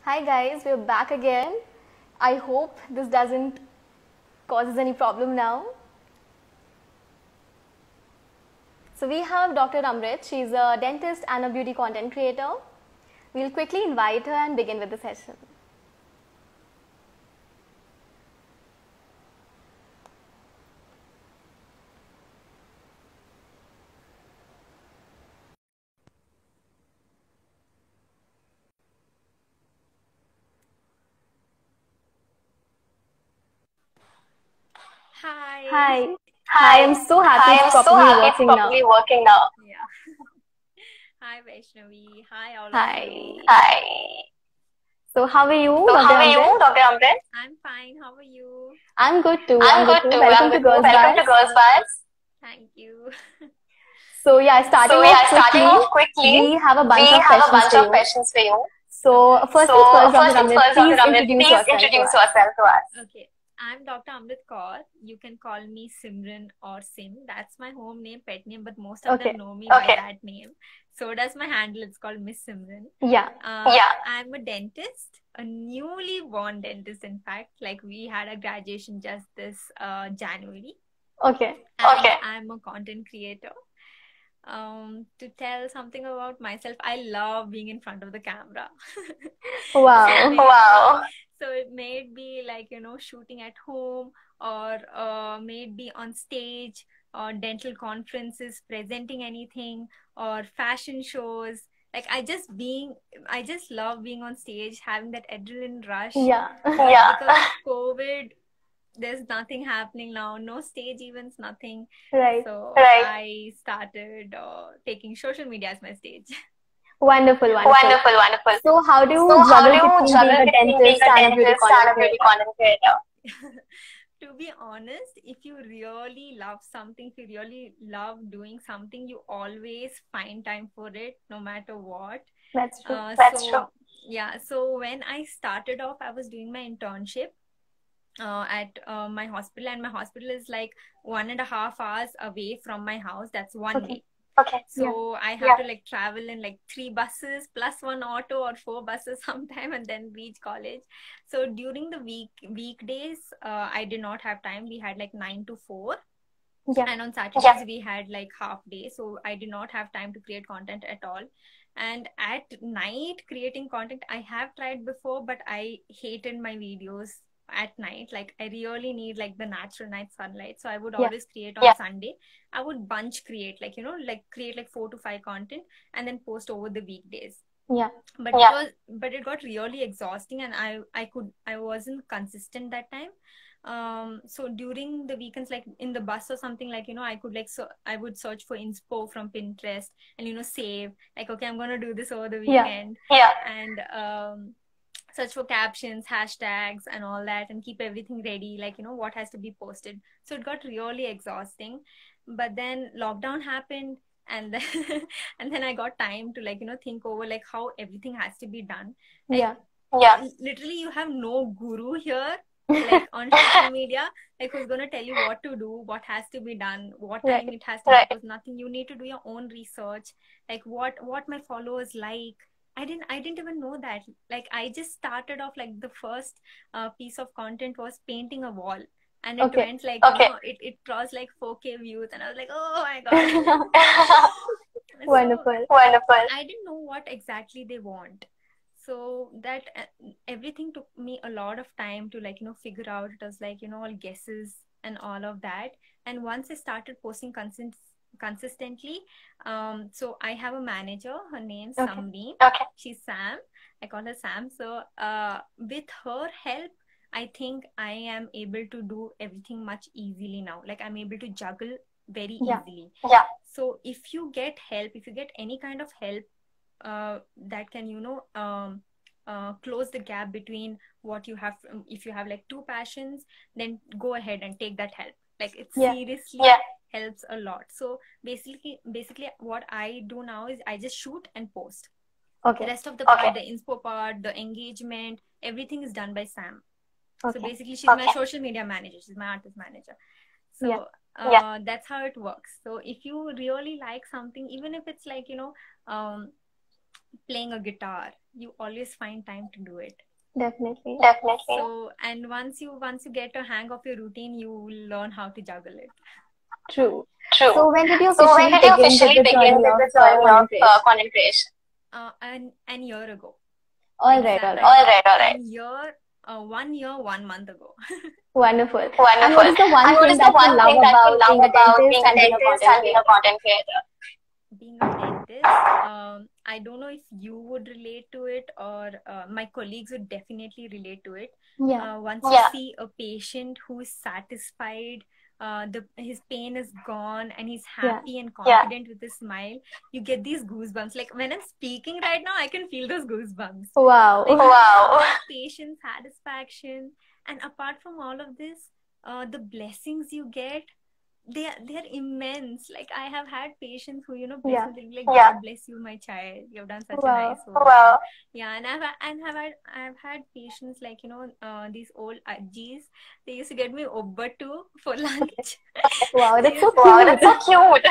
Hi guys, we're back again. I hope this doesn't cause any problem now. So we have Dr. Amrit. She's a dentist and a beauty content creator. We'll quickly invite her and begin with the session. Hi. Hi. Hi, I'm so happy it's properly working now. Yeah. Hi, Vaishnavi. Hi, all of Hi. you. Hi. So how are you, Dr. Amrit? I'm fine. How are you? I'm good too. Welcome to Girls Bars. Thank you. So yeah, starting off quickly, we have a bunch of questions for you. So first things first, Dr. Amrit, please introduce yourself to us. Okay. I'm Dr. Amrit Kaur. You can call me Simran or Sim. That's my home name, pet name, but most of them know me by that name. So does my handle. It's called Miss Simran. Yeah. I'm a dentist, a newly born dentist, in fact. Like we had a graduation just this January. Okay. And I'm a content creator. To tell something about myself, I love being in front of the camera. Wow. So it may be like, shooting at home or may it be on stage or dental conferences, presenting anything or fashion shows. Like I just love being on stage, having that adrenaline rush. Yeah. Because of COVID, there's nothing happening now, no stage events, nothing. Right. So I started taking social media as my stage. Wonderful. So how do you juggle between being a dentist and a beauty content creator? To be honest, if you really love something, if you really love doing something, you always find time for it, no matter what. That's true. True. Yeah. So when I started off, I was doing my internship at my hospital, and my hospital is like 1.5 hours away from my house. That's one way. So I have to like travel in like 3 buses plus 1 auto or 4 buses sometime and then reach college. So during the weekdays, I did not have time. We had like 9 to 4. And on Saturdays we had like half day. So I did not have time to create content at all. And at night, creating content, I have tried before, but I hated my videos at night. Like I really need like the natural night sunlight. So I would always create on Sunday. I would bunch create, like, create like 4 to 5 content and then post over the weekdays. But it got really exhausting, and I wasn't consistent that time. So during the weekends, like in the bus or something, like, I could like, so I would search for inspo from Pinterest and save like, okay, I'm gonna do this over the weekend. And search for captions, hashtags and all that, and keep everything ready, like, what has to be posted. So it got really exhausting. But then lockdown happened, and then and then I got time to like, think over like how everything has to be done. Like, literally you have no guru here, like on social media, like who's gonna tell you what to do, what has to be done, what time it has to be posted. Nothing. You need to do your own research, like what my followers like. I didn't even know that. Like I just started off, like the first piece of content was painting a wall, and it went like, it crossed like 4K views, and I was like, oh my god. Wonderful. I didn't know what exactly they want. So that everything took me a lot of time to like, figure out. It was like, all guesses and all of that. And once I started posting consistently, so I have a manager, her name's Samri. She's Sam. I call her Sam. So with her help, I think I am able to do everything much easily now. Like I'm able to juggle very easily. So if you get help, if you get any kind of help that can close the gap between what you have, if you have like 2 passions, then go ahead and take that help. Like it seriously helps a lot. So basically what I do now is I just shoot and post. The rest of the part, the inspo part, the engagement, everything is done by Sam. So basically she's my social media manager, she's my artist manager. So that's how it works. So if you really like something, even if it's like playing a guitar, you always find time to do it. Definitely. So, and once you get a hang of your routine, you will learn how to juggle it. True. So when did you officially begin with the journey of content creation? An year ago. All right. And 1 year, 1 month ago. Wonderful. And what is the one thing that you love about being a dentist and being a content creator? Being a dentist, I don't know if you would relate to it, or my colleagues would definitely relate to it. Once you see a patient who is satisfied, his pain is gone, and he's happy and confident with a smile, you get these goosebumps. Like when I'm speaking right now, I can feel those goosebumps. Wow. Patient satisfaction. And apart from all of this, the blessings you get, they're immense. Like I have had patients who bless me, like, God bless you, my child, you've done such a nice work. And I've had patients like these old ajis, they used to get me obbatu for lunch. Wow, that's so cute.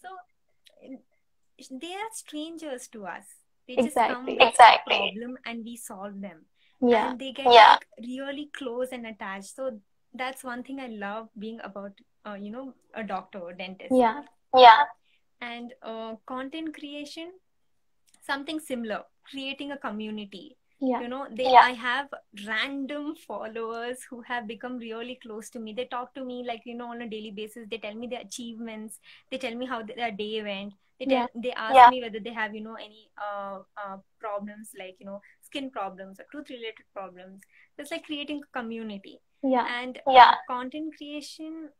So they are strangers to us. They just come with a problem and we solve them. And they get like really close and attached. So that's one thing I love being about a doctor or dentist. And content creation, something similar, creating a community. I have random followers who have become really close to me. They talk to me like on a daily basis. They tell me their achievements. They tell me how their day went. They ask me whether they have any problems, like skin problems or tooth related problems. It's like creating a community. And content creation,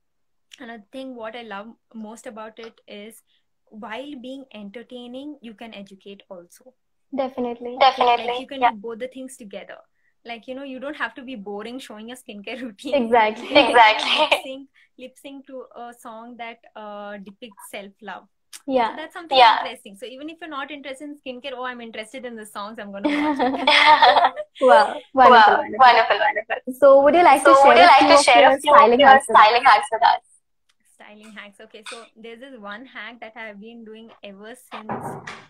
another thing what I love most about it is, while being entertaining, you can educate also. Definitely. Like you can do both the things together. Like you don't have to be boring showing a skincare routine. Exactly. Lip sync to a song that depicts self-love. So that's something interesting. So even if you're not interested in skincare, I'm interested in the songs, I'm going to watch it. Wow, wonderful. So would you like to share a few of your styling hacks with us? Styling hacks. Okay, so there's this one hack that I've been doing ever since,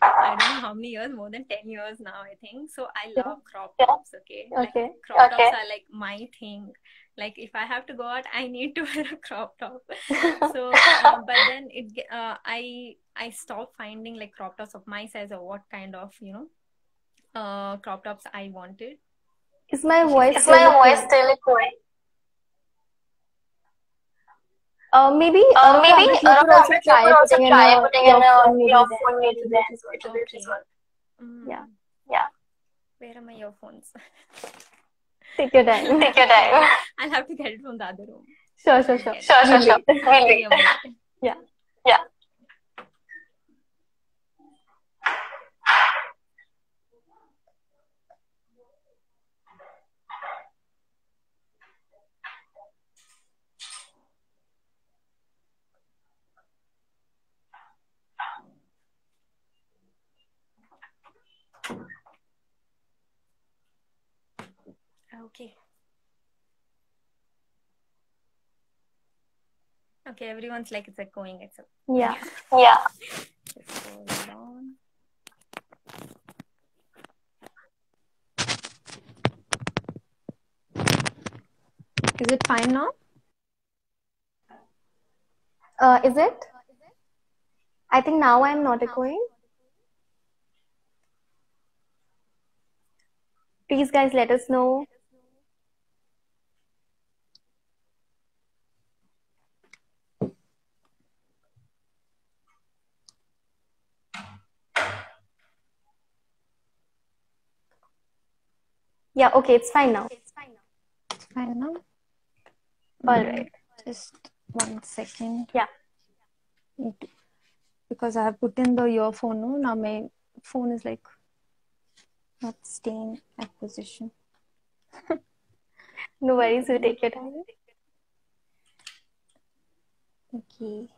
I don't know how many years, more than 10 years now, I think. So I love crop tops. Like crop tops are like my thing. Like if I have to go out, I need to wear a crop top. So but then I stopped finding like crop tops of my size, or what kind of crop tops I wanted. Is my voice still recording? Maybe you could also try putting in your phone maybe then. Yeah. Where are my earphones? Take your time. I'll have to get it from the other room. Sure. We'll wait. Yeah. Okay, everyone's like, it's echoing. Yeah. Just hold on. Is it fine now? Is it? I think now I'm not echoing. Please, guys, let us know. Yeah, okay, it's fine now. All right. Just 1 second. Yeah. Because I have put in the earphone. No? Now my phone is like not staying at position. No worries, you take your time. Okay.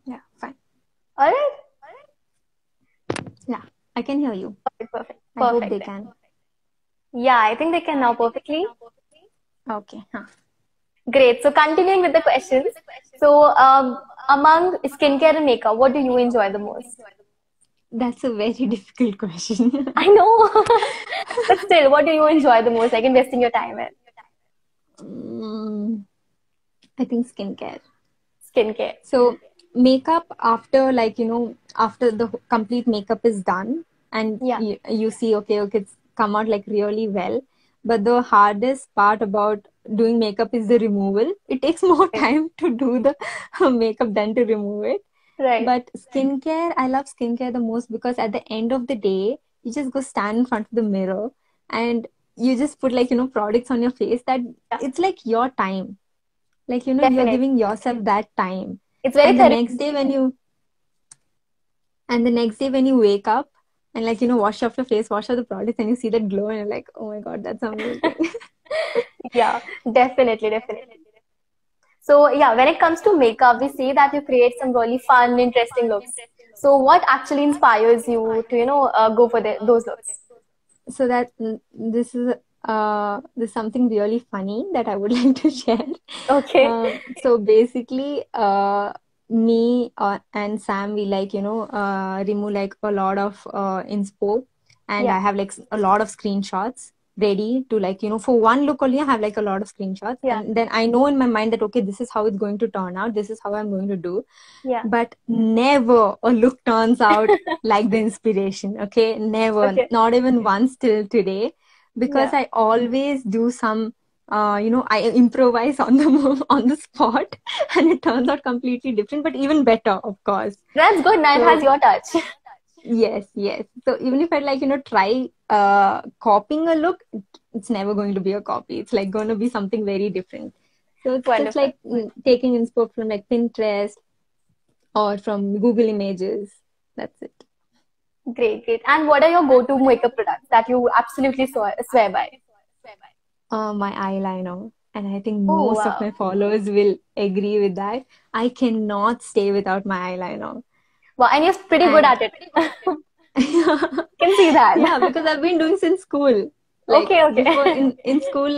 Yeah, fine. All right. Yeah, I can hear you. Perfect. I hope they can. Yeah, I think they can now perfectly. Okay. Great. So continuing with the questions. So Among skincare and makeup, what do you enjoy the most? That's a very difficult question. I know. But still, what do you enjoy the most, like investing your time in? I think skincare. Skincare. So makeup, after after the complete makeup is done and you see, okay, it's come out like really well. But the hardest part about doing makeup is the removal. It takes more time to do the makeup than to remove it. Right. But skincare, I love skincare the most because at the end of the day, you just go stand in front of the mirror and you just put products on your face that it's like your time. Like, Definitely. you're giving yourself that time. It's very and the next day when you wake up and wash off your face, wash off the products, and you see that glow and you're like, oh my God, that's amazing. Yeah, definitely. So yeah, when it comes to makeup, we see that you create some really fun, interesting looks. So what actually inspires you to, go for those looks? So this is something really funny that I would like to share. Okay. So basically, me and Sam, we remove like a lot of inspo, and I have like a lot of screenshots ready to for one look only. I have like a lot of screenshots, and then I know in my mind that okay, this is how it's going to turn out. This is how I'm going to do. Yeah. But never a look turns out like the inspiration. Okay, never, not even once till today, because I always do some. I improvise on the spot, and it turns out completely different, but even better, of course. That's good. Now it has your touch. Yes. So even if I try copying a look, it's never going to be a copy. It's like going to be something very different. So it's just like taking inspo from like Pinterest or from Google Images. That's it. Great. And what are your go-to makeup products that you absolutely swear by? My eyeliner. And I think most of my followers will agree with that. I cannot stay without my eyeliner. Wow, and you're pretty good at it. Can see that. Yeah, because I've been doing since school. Okay. Before in school,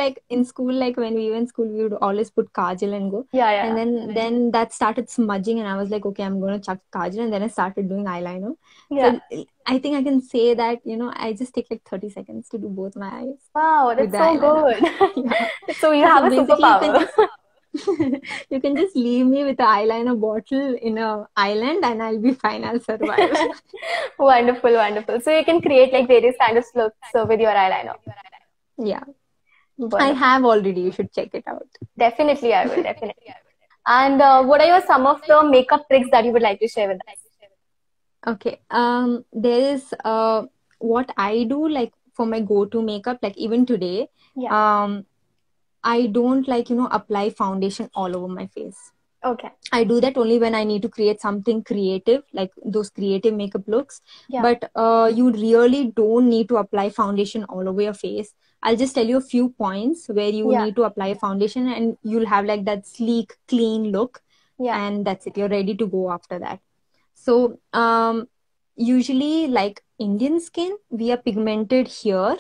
like when we were in school, we would always put kajal and go. Yeah. And then that started smudging, and I was like, okay, I'm gonna chuck kajal, and then I started doing eyeliner. Yeah. So I think I can say that I just take like 30 seconds to do both my eyes. Wow, that's so good. So you have a superpower. You can just leave me with an eyeliner bottle in an island and I'll be fine. I'll survive. Wonderful. So you can create like various kind of looks with your eyeliner. Yeah. Wonderful. I have already. You should check it out. Definitely, I will. And what are some of the makeup tricks that you would like to share with us? Okay. There is what I do like for my go-to makeup, like even today. Yeah. I don't apply foundation all over my face. Okay. I do that only when I need to create something creative, like those creative makeup looks. Yeah. But you really don't need to apply foundation all over your face. I'll just tell you a few points where you need to apply foundation and you'll have like that sleek, clean look. Yeah. And that's it. You're ready to go after that. So usually like Indian skin, we are pigmented here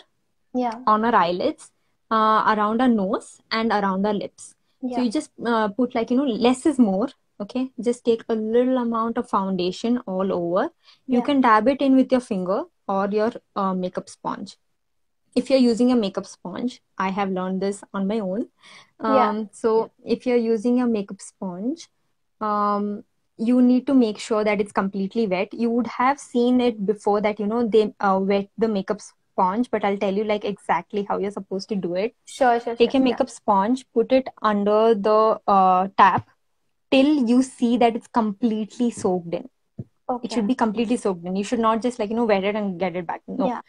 on our eyelids. Around our nose and around our lips. Yeah. So you just put like, less is more. Okay. Just take a little amount of foundation all over. Yeah. You can dab it in with your finger or your makeup sponge. If you're using a makeup sponge, I have learned this on my own. So if you're using a makeup sponge, you need to make sure that it's completely wet. You would have seen it before that, they wet the makeup sponge, but I'll tell you like exactly how you're supposed to do it. Sure. Take a makeup sponge, put it under the tap till you see that it's completely soaked in. Okay. It should be completely soaked in. You should not just wet it and get it back. No. Yeah.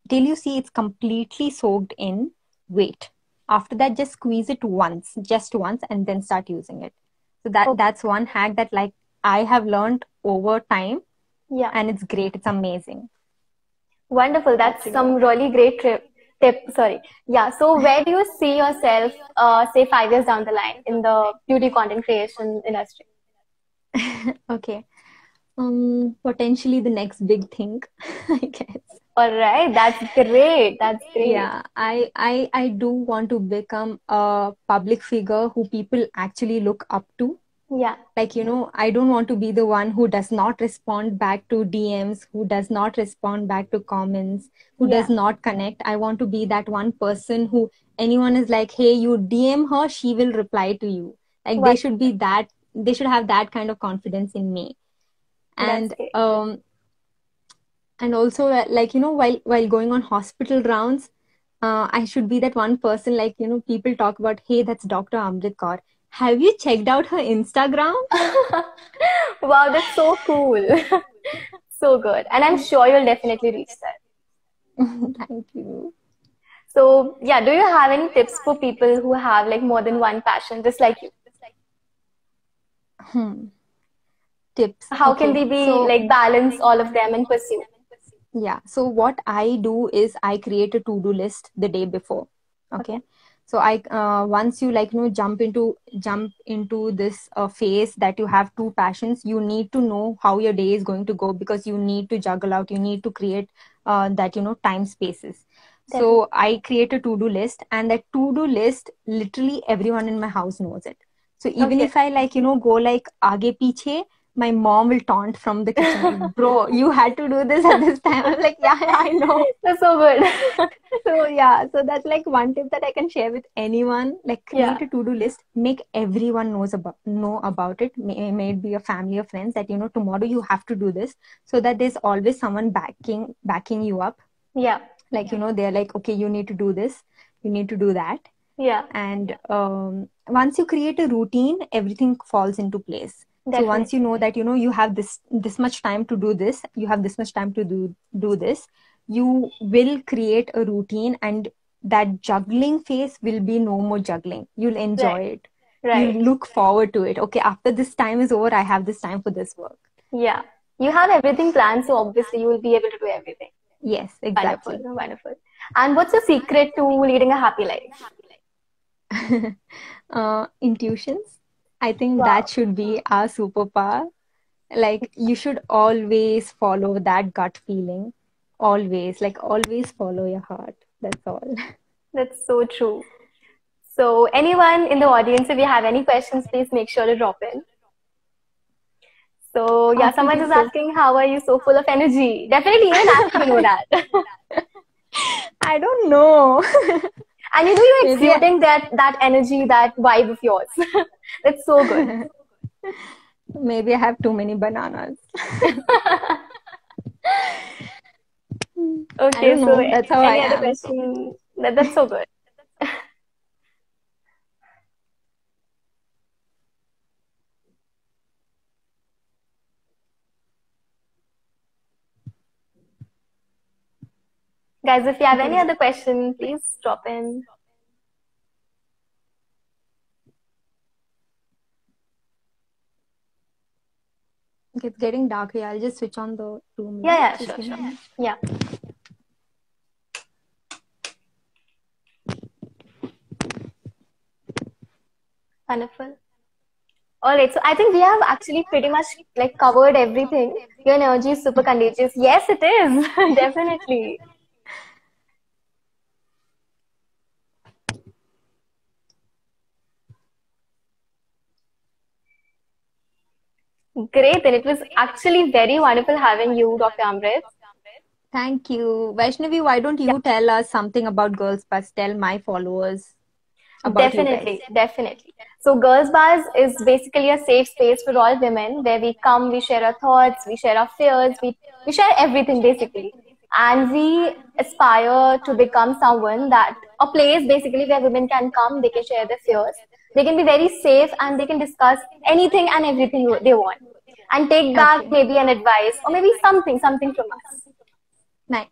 Till you see it's completely soaked in, wait. After that, just squeeze it just once, and then start using it. So that's one hack that like I have learned over time. Yeah. And it's great. It's amazing. Wonderful. That's some really great tip. Sorry. Yeah. So where do you see yourself, say 5 years down the line in the beauty content creation industry? Okay. Potentially the next big thing, I guess. All right. That's great. Yeah. I do want to become a public figure who people actually look up to. Yeah. Like, I don't want to be the one who does not respond back to DMs, who does not respond back to comments, who Yeah. does not connect. I want to be that one person who anyone is like, hey, you DM her, she will reply to you. Like, What? they should have that kind of confidence in me. That's And great. also, like, while going on hospital rounds, I should be that one person, like, people talk about, hey, that's Dr. Amrit Kaur. Have you checked out her Instagram? Wow, that's so cool. So good. And I'm sure you'll definitely reach there. Thank you. So, yeah, do you have any tips for people who have like more than one passion, just like you? Tips. How can Okay. they be So, like balance all of them and pursue? yeah. So what I do is I create a to-do list the day before. Okay. Okay. So I once you, like, jump into this phase that you have two passions, you need to know how your day is going to go, because you need to juggle out, you need to create that time spaces. Definitely. So I create a to-do list, and that to-do list, literally everyone in my house knows it. So even Okay. if I, like, go like aage piche, my mom will taunt from the kitchen, like, bro, you had to do this at this time. I'm like, yeah, I know. That's so good. So yeah, so that's like one tip that I can share with anyone. Like, Yeah. create a to-do list, make everyone know about it. May it be a family or friends, that tomorrow you have to do this, so that there's always someone backing you up. Yeah. Like, they're like, okay, you need to do this, you need to do that. Yeah. And once you create a routine, everything falls into place. So once you Definitely. know that you have this much time to do this, you have this much time to do this, you will create a routine, and that juggling phase will be no more juggling. You'll enjoy Right. it. You Right. look forward to it. Okay, after this time is over, I have this time for this work. Yeah. You have everything planned, so obviously you will be able to do everything. Yes, Wonderful. exactly. Wonderful. And what's your secret to leading a happy life? Intuitions. I think Wow. that should be our superpower. Like, you should always follow that gut feeling. Always, like, always follow your heart. That's all. That's so true. So, anyone in the audience, if you have any questions, please make sure to drop in. So, yeah, How could someone you is so? asking, how are you so full of energy? Definitely, even I want to know that. I don't know. And you're Maybe exuding that energy, that vibe of yours. That's so good. maybe I have too many bananas. I Okay, don't so know. That's how I any other am. question? That's so good. Guys, if you have any Okay, other question, please drop in. okay, it's getting dark here. I'll just switch on the room Yeah, light. yeah, Just sure, give me sure. a minute. Yeah, wonderful. All right, so I think we have actually pretty much like covered everything. Your energy is super contagious. Yes, it is. Definitely. Great. Then it was actually very wonderful having you, Dr. Amrit. Thank you. Vaishnavi, why don't Yeah, you tell us something about Girls Bus? Tell my followers about you guys. definitely, definitely. So, Girls Bars is basically a safe space for all women where we come, we share our thoughts, we share our fears, we share everything basically. And we aspire to become someone that, a place basically where women can come, they can share their fears, they can be very safe, and they can discuss anything and everything they want and take back Okay, maybe an advice or maybe something from us. nice.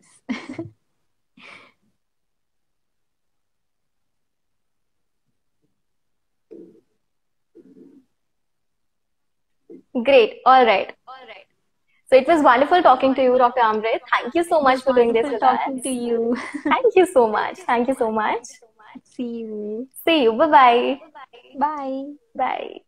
Great. All right. So it was wonderful talking to you, Dr. Amrit. Thank you so It much was for doing this wonderful with talking to us. you. Thank you so much. Thank you so much. See you. See you. Bye bye. Bye. Bye.